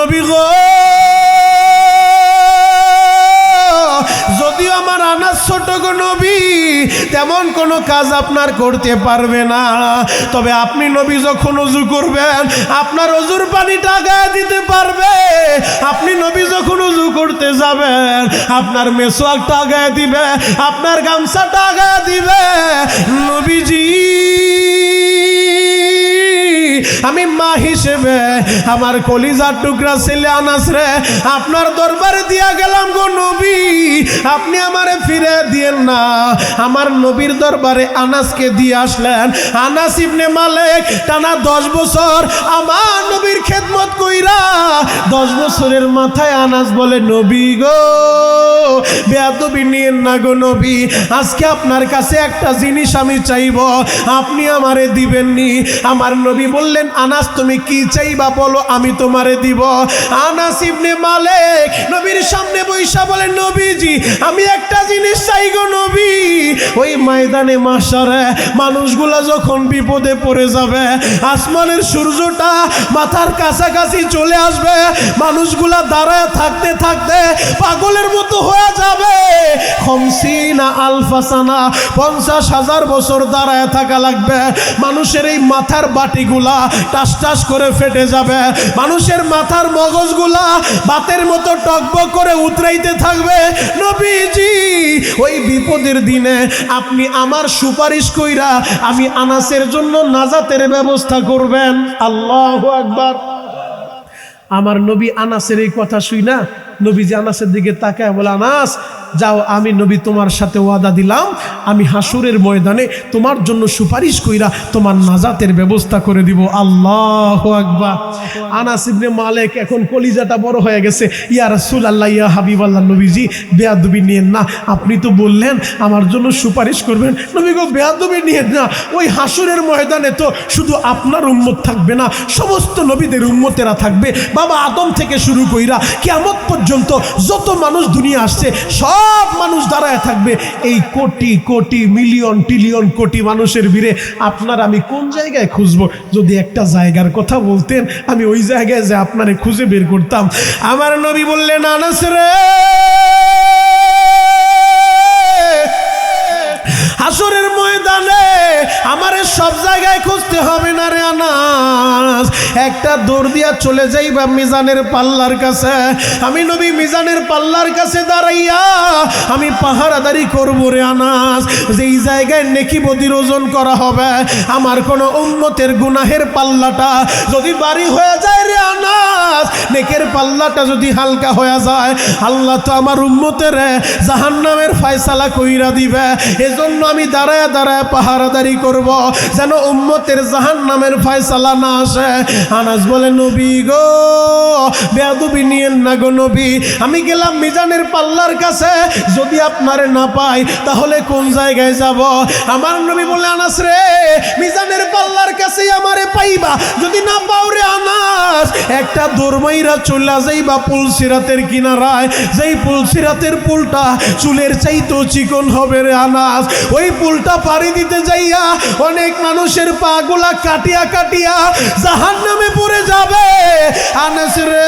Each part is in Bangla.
নবী গো, যদিও আমার আনাস ছোট গো নবী, তেমন কোনো কাজ আপনার করতে পারবে না, তবে আপনি নবী যখন ওযু করবেন আপনার ওযুর পানিটা গায়ে দিতে পারবে। আপনি নবী যখন ওযু করতে যাবেন আপনার মেসওয়াকটা গায়ে দিবে, আপনার গামছাটা গায়ে দিবে। নবীজি আমি মা হিসেবে আমার কলিজার টুকরা ছেলে আনাস রে আপনার দরবারে দিয়া গেলাম গো নবী, আপনি আমারে ফিরে দিয়েন না। আমার নবীর দরবারে আনাসকে দিয়ে আসলেন। আনাস ইবনে মালিক টানা 10 বছর আমার নবীর খেদমত কইরা 10 বছরের মাথায় আনাস বলে, নবী গো বেয়াদবি নিয়েন না গো নবী, আজকে আপনার কাছে একটা জিনিস আমি চাইব, আপনি আমারে দিবেননি। আমার নবী বললেন, আনাস তুমি কি চাইবা বলো, আমি তোমারে দিব। আনাস ইবনে মালিক নবীর সামনে বইসা বলে, নবীজি আমি একটা জিনিস চাই গো নবী। ওই ময়দানে মাশারে মানুষগুলা যখন বিপদে পড়ে যাবে, আসমানের সূর্যটা মাথার কাছাকাছি চলে আসবে, মানুষগুলা দাঁড়ায় থাকতে থাকতে পাগলের মতো হয়ে যাবে। 50 আলফা সানা 50,000 বছর দাঁড়ায় থাকা লাগবে। মানুষের এই মাথার বাটিগুলা টাস টাস করে ফেটে যাবে, মানুষের মাথার মগজগুলা বাতের মতো টকবক করে উতরাইতে থাকবে। নবীজি ওই বিপদের দিনে আপনি আমার সুপারিশ কইরা আমি আনাসের জন্য নাজাতের ব্যবস্থা করবেন। আল্লাহু আকবার। আমার নবী আনাসের এই কথা শুই না, নবীজি আনাসের দিকে তাকায় বলে, আনাস যাও, আমি নবী তোমার সাথে ওয়াদা দিলাম, আমি হাসুরের ময়দানে তোমার জন্য সুপারিশ কইরা তোমার নাজাতের ব্যবস্থা করে দিব। আল্লাহু আকবার। আনাস ইবনে মালিক এখন কলিজাটা বড় হয়ে গেছে। ইয়া রাসূলুল্লাহ, ইয়া হাবিবাল্লাহ, নবীজি বেয়াদবি নিয়েন না, আপনি তো বললেন আমার জন্য সুপারিশ করবেন। নবী গো বেয়াদবি নিয়েন না, ওই হাসুরের ময়দানে তো শুধু আপনার উম্মত থাকবে না, সমস্ত নবীদের উম্মতেরা থাকবে। বাবা আদম থেকে শুরু কইরা কিয়ামত পর্যন্ত যত মানুষ দুনিয়া আসছে সব মানুষ দাঁড়ায় থাকবে। এই কোটি কোটি মিলিয়ন ট্রিলিয়ন কোটি মানুষের ভিড়ে আপনার আমি কোন জায়গায় খুঁজবো? যদি একটা জায়গার কথা বলতেন আমি ওই জায়গায় যে আপনারে খুঁজে বের করতাম। আমার নবী বললেন, আনাস রে হাসরের ময়দানে আমারে সব জায়গায় খুঁজতে হবে না রে আনাস, একটা দৌড় দিয়া চলে যাইবা মিজানের পাল্লার কাছে। আমি নবী মিজানের পাল্লার কাছে দাঁড়াইয়া আমি পাহারাদারি করবো রে আনাস। যেই জায়গায় নেকি বদির ওজন করা হবে, আমার কোনো উম্মতের গুনাহের পাল্লাটা যদি ভারী হয়ে যায় রে আনাস, নেকের পাল্লাটা যদি হালকা হয়ে যায়, আল্লাহ তো আমার উম্মতের জাহান্নামের ফয়সালা কইরা দিবে। এজন্য আমি দাঁড়ায় দাঁড়ায় পাহারাদারি করব যেন উম্মতের জাহান্নামের ফয়সালা না আসে। আনাস বলে, নবী গো বেয়াদবি নিয়েন না গো নবী, আমি গেলাম মিজানের পাল্লার কাছে, যদি আপনারে না পাই তাহলে কোন জায়গায় যাব? আমার নবী বলে, আনাস রে মিজানের পাল্লার কাছেই আমারে পাইবা, যদি না পাও রে আনাস একটা দৌড়মাইরা চলে যাইবা পুলসিরাতের কিনারায়, যেই পুলসিরাতের পুলটা চুলের চাইতেও চিকন হবে রে আনাস। ওই পুলটা পাড়ি দিতে যাইয়া অনেক মানুষের পা গুলা কাটিয়া কাটিয়া জাহান্নামে পড়ে যাবে। আনাস রে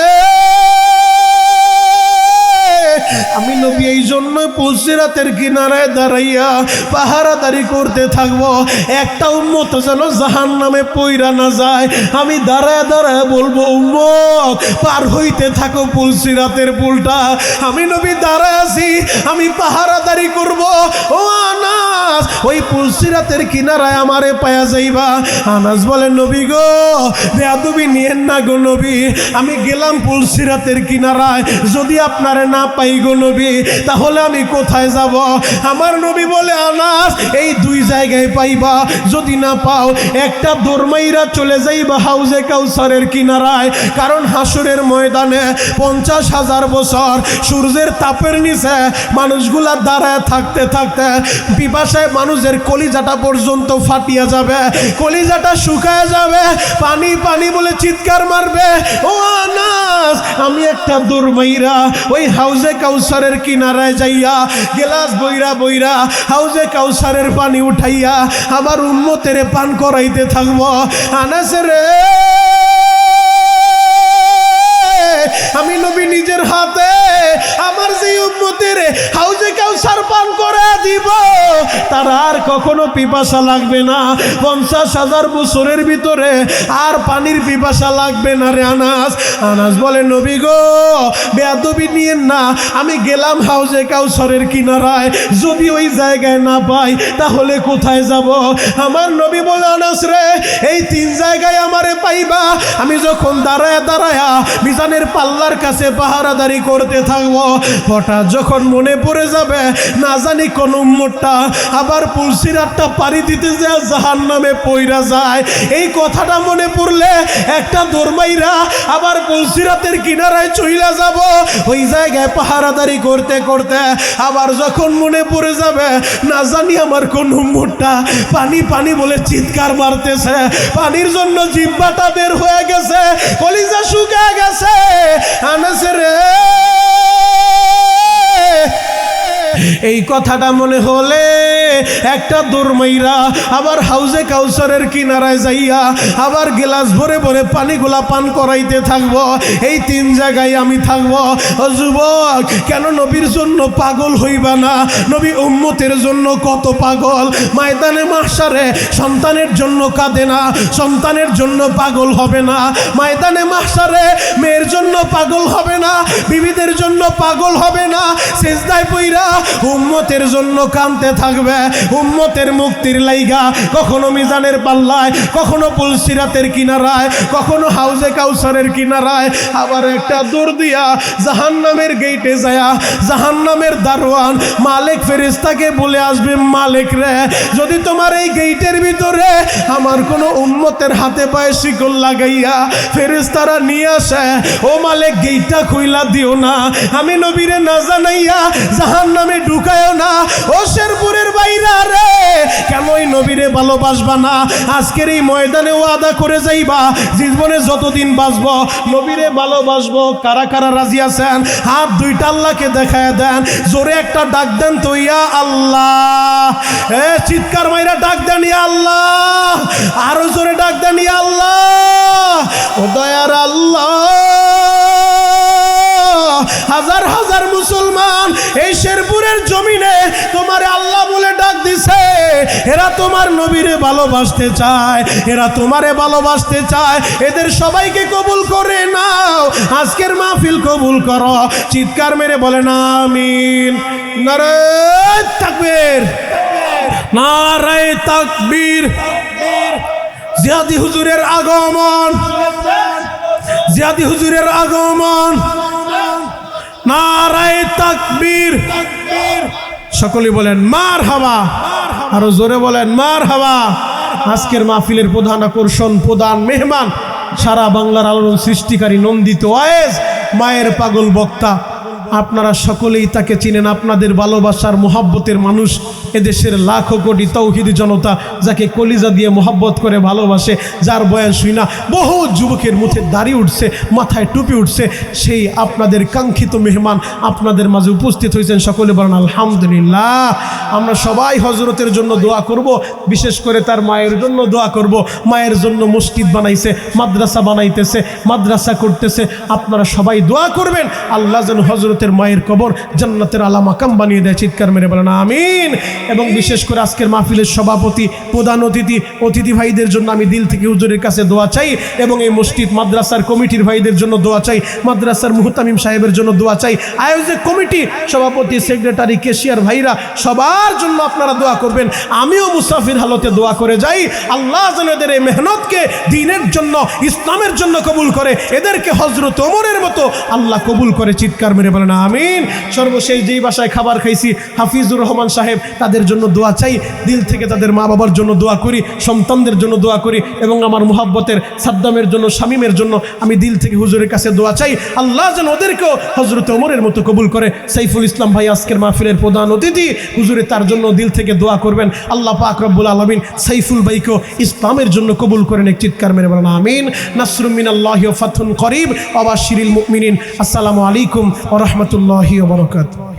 আমি নবী এই জন্য পুলসিরাতের কিনারায় দাঁড়াইয়া পাহারাদারি করতে থাকবো, একটা উম্মত যেন জাহান্নামে পইরা না যায়। আমি দাঁড়ায় দাঁড়ায় বলবো, উম্মত পার হইতে থাকো পুলসিরাতের পুলটা। আমি নবী দাঁড়ায় আছি, আমি পাহারাদারি করব। ও আনাস ওই পুলসিরাতের কিনারায় আমারে পায়া যাইবা। আনাস বলে, নবী গো বেয়াদবি নিয়েন না গো নবী, আমি গেলাম পুলসিরাতের কিনারায়, যদি আপনারে না পাই গো নবী তাহলে আমি কোথায় যাব? আমার নবী বলে, আনাস এই দুই জায়গায় পাইবা, যদি না পাও একটা দৌড়মাইরা চলে যাইবা হাউজে কাউসারের কিনারায়। কারণ হাসরের ময়দানে 50,000 বছর সূর্যের তাপের নিচে মানুষগুলা দাঁড়ায় থাকতে থাকতে পিপাসায় মানুষের কলিজাটা পর্যন্ত ফাটিয়া যাবে, কলিজাটা শুকায় যাবে, পানি পানি বলে চিৎকার মারবে। ও আনাস আমি একটা দৌড়মাইরা ওই হাউজে কাউসারের কিনারায় যাইয়া গেলাস বইরা বইরা হাউজে কাউসারের পানি উঠাইয়া আমার উম্মতের পান করাইতে থাকবো। আনাস রে তার আর কখনো পিপাসা লাগবে না। 50,000 বছরের ভিতরে আর পানির পিপাসা লাগবে না রে আনাস। আনাস বলে নবী গো বেয়াদবি নিয়েন না, আমি গেলাম হাউজে কাউসারের কিনারায়, যদি ওই জায়গায় না পাই তাহলে কোথায় যাব? আমার নবী বলে আনাস রে এই 3 জায়গায় আমারে পাইবা। আমি যখন দাঁড়ায়া দাঁড়ায়া মিজানের পাল্লার কাছে পাহারাদারি করতে থাকবো, হঠাৎ যখন মনে পড়ে যাবে না জানি কোন উম্মতটা আবার পুলসিরাতটা পাড়ি দিতে যায় জাহান্নামে পইরা যায়, এই কথাটা মনে পড়লে একটা দরমাইরা আবার পুলসিরাতের কিনারায় চইলা যাব। ওই জায়গায় পাহারাদারি করতে করতে আবার যখন মনে পড়ে যাবে না জানি আমার কোন উম্মতটা পানি পানি বলে চিৎকার মারতেছে, পানির জন্য জিহ্বাটা বের হয়ে গেছে, কলিজা শুকিয়ে গেছে। আনাস রে এই কথাটা মনে হলে একটা দৌড়মাইরা আবার হাউজে কাউসারের কিনারায় যাইয়া আবার গ্লাস ভরে ভরে পানিগুলা পান করাইতে থাকবো। এই 3 জায়গায় আমি থাকবো। ও যুবক, কেন নবীর জন্য পাগল হইবা না? নবী উম্মতের জন্য কত পাগল। ময়দানে মাহশারে সন্তানের জন্য কাঁদে না, সন্তানের জন্য পাগল হবে না। ময়দানে মাহশারে মেয়ের জন্য পাগল হবে না, বিবিদের জন্য পাগল হবে না। সিজদায় পইরা উম্মতের জন্য কাঁদতে থাকবে, উম্মতের মুক্তির লাইগা। কখনো মিজানের পাল্লায়, কখনো পুলসিরাতের কিনারায়, কখনো হাউজে কাউসারের কিনারায়, আবার একটা দৌড় দিয়া জাহান্নামের গেইটে যায় জাহান্নামের দারোয়ান মালিক ফেরেশতাকে বলে আসবে, মালিক রে যদি তোমার এই গেইটের ভিতরে আমার কোনো উম্মতের হাতে পায়ে শিকল লাগাইয়া ফেরেশতারা নিয়ে আসে, ও মালিক গেইটটা খুইলা দিও না, আমি নবীরে না জানাইয়া জাহান্নামে ঢুকায়ও না। ও শেরপুরের বাইরা রে কেন ওই নবীরে ভালোবাসবা না? আজকের এই ময়দানে ওয়াদা করে যাইবা জীবনে যতদিন বাঁচবো নবীরে ভালোবাসবো। কারা কারা রাজি আছেন? হাত দুইটা আল্লাহকে দেখায় দেন, জোরে একটা ডাক দেন তো ইয়া আল্লাহ। চিৎকার মাইরা ডাক দেন ইয়া আল্লাহ, আরো জোরে ডাক দেন ইয়া আল্লাহ। ও দয়ার আল্লাহ, হাজার হাজার মুসলমান এই শেরপুরের জমিনে তোমারে আল্লাহ বলে ডাক দিছে। এরা তোমার নবীরে ভালোবাসতে চায়, এরা তোমারে ভালোবাসতে চায়। এদের সবাইকে কবুল করে নাও, আজকের মাহফিল কবুল করো। চিৎকার মেরে বলেন আমিন। নারায়ে তাকবীর, নারায়ে তাকবীর। জিয়াদি হুজুরের আগমন, জিয়াদি হুজুরের আগমন। নারায়ে তাকবীর। সকলে বলেন মারহাবা, আরো জোরে বলেন মারহাবা। আজকের মাহফিলের প্রধান আকর্ষণ, প্রধান মেহমান, সারা বাংলার আলোড়ন সৃষ্টিকারী নন্দিত ওয়াইজ মায়ের পাগল বক্তা। আপনারা সকলেই তাকে চিনেন, আপনাদের ভালোবাসার মোহাব্বতের মানুষ। এদেশের লাখো কোটি তৌহিদি জনতা যাকে কলিজা দিয়ে মোহাব্বত করে ভালোবাসে, যার বয়ান শুই না বহু যুবকের মুখে দাড়ি উঠছে, মাথায় টুপি উঠছে, সেই আপনাদের কাঙ্ক্ষিত মেহমান আপনাদের মাঝে উপস্থিত হয়েছেন। সকলে বলেন আলহামদুলিল্লাহ। আমরা সবাই হজরতের জন্য দোয়া করব, বিশেষ করে তার মায়ের জন্য দোয়া করব। মায়ের জন্য মসজিদ বানাইছে, মাদ্রাসা বানাইতেছে, মাদ্রাসা করতেছে। আপনারা সবাই দোয়া করবেন আল্লাহ যেন হজরতের মায়ের কবর জান্নাতের আলা মাকাম বানিয়ে দেয়। চিৎকার মেরে বলেন আমিন। এবং বিশেষ করে আজকের মাহফিলের সভাপতি, প্রধান অতিথি ভাইদের জন্য আমি দিল থেকে হুজুরের কাছে দোয়া চাই, এবং এই মসজিদ মাদ্রাসার কমিটির ভাইদের জন্য দোয়া চাই, মাদ্রাসার মুহতামিম সাহেবের জন্য দোয়া চাই, আয়োজক কমিটি, সভাপতি, সেক্রেটারি, কেশিয়ার ভাইরা, সবার জন্য আপনারা দোয়া করবেন। আমিও মুসাফির হালতে দোয়া করে যাই, আল্লাহ যেন এদের এই মেহনতকে দ্বীনের জন্য, ইসলামের জন্য কবুল করে, এদেরকে হযরত ওমরের মতো আল্লাহ কবুল করে। চিৎকার মেরে বলেন আমিন। সর্বশেষ যেই বাসায় খাবার খাইছি হাফিজুর রহমান সাহেব, তাদের জন্য দোয়া চাই, দিল থেকে তাদের মা বাবার জন্য দোয়া করি, সন্তানদের জন্য দোয়া করি, এবং আমার মুহাব্বতের সাদ্দামের জন্য, শামীমের জন্য আমি দিল থেকে হুজুরের কাছে দোয়া চাই, আল্লাহ যেন ওদেরকেও হযরত ওমরের মতো কবুল করে। সাইফুল ইসলাম ভাই আজকের মাহফিলের প্রধান অতিথি, হুজুরে তার জন্য দিল থেকে দোয়া করবেন। আল্লাহ পাক রব্বুল আলামিন সাইফুল ভাইকেও ইসলামের জন্য কবুল করেন। এক চিৎকার মেরে বলেন আমিন। নাসরুম মিনাল্লাহি ওয়া ফাতহুন করিব ওয়া বাশশিরিল মুমিনিন। আসসালামু আলাইকুম ওয়া রাহমাতুল্লাহি ওয়া বারাকাতুহু।